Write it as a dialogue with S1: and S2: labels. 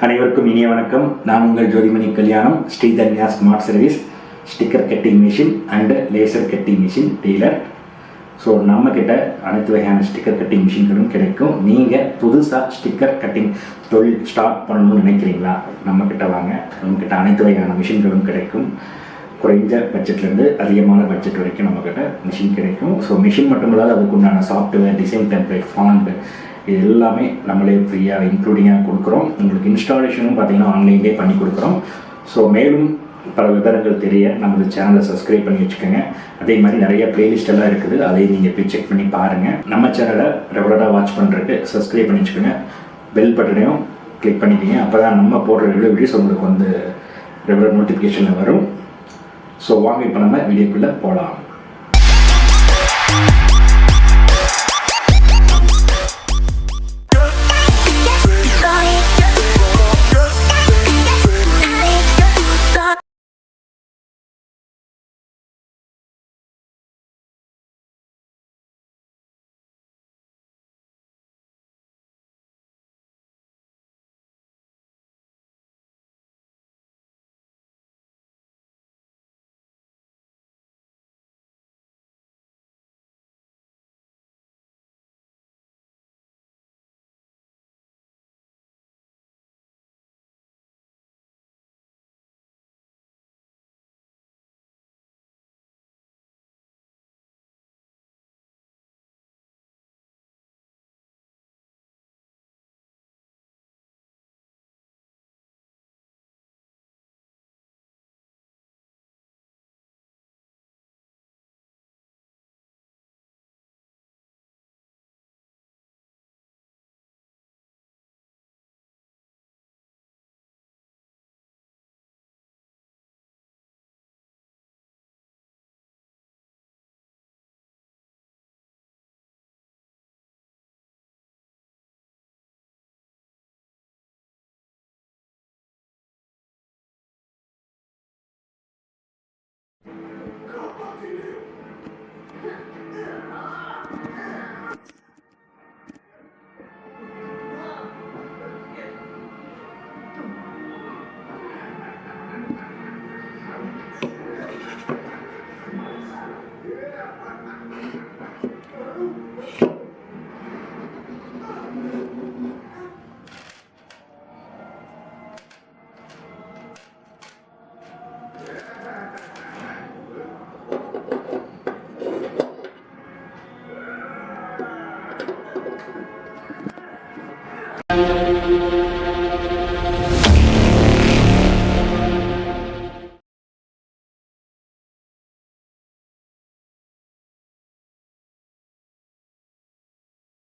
S1: அனைவருக்கும் இனிய வணக்கம். நான் உங்கள் Jothimani Kalyanam, Sridhanya smart service sticker cutting machine and laser cutting machine dealer. So நம்மக்கிட்ட அனைத்து வகையான ஸ்டிக்கர் கட்டிங் மிஷின்களும் கிடைக்கும். நீங்கள் புதுசாக ஸ்டிக்கர் கட்டிங் தொழில் ஸ்டார்ட் பண்ணணும்னு நினைக்கிறீங்களா? நம்மக்கிட்ட வாங்க. நம்மக்கிட்ட அனைத்து வகையான மிஷின்களும் கிடைக்கும். குறைஞ்ச பட்ஜெட்லேருந்து அதிகமான பட்ஜெட் வரைக்கும் நம்மக்கிட்ட மிஷின் கிடைக்கும். ஸோ மிஷின் மட்டுமில்லாத அதுக்குண்டான சாஃப்ட்வேர், டிசைன் டெம்ப்ளேட், ஃபாண்ட் இது எல்லாமே நம்மளே ஃப்ரீயாக இன்க்ளூடிங்காக கொடுக்குறோம். உங்களுக்கு இன்ஸ்டாலேஷனும் பார்த்திங்கன்னா ஆன்லைன்லேயே பண்ணி கொடுக்குறோம். ஸோ மேலும் பல விவரங்கள் தெரிய நமது சேனலை சப்ஸ்கிரைப் பண்ணி வச்சுக்கோங்க. அதே மாதிரி நிறைய பிளேலிஸ்ட் எல்லாம் இருக்குது, அதையும் நீங்கள் போய் செக் பண்ணி பாருங்கள். நம்ம சேனலை ரெகுலராக வாட்ச் பண்ணுறதுக்கு சப்ஸ்கிரைப் பண்ணி வச்சுக்கோங்க. பெல் பட்டனையும் கிளிக் பண்ணிக்கோங்க. அப்போ தான் நம்ம போடுற ரெகுலர் வீடியோஸ் உங்களுக்கு வந்து ரெகுலர் நோட்டிஃபிகேஷனில் வரும். ஸோ வாங்க இப்போ நம்ம வீடியோக்குள்ளே போகலாம்.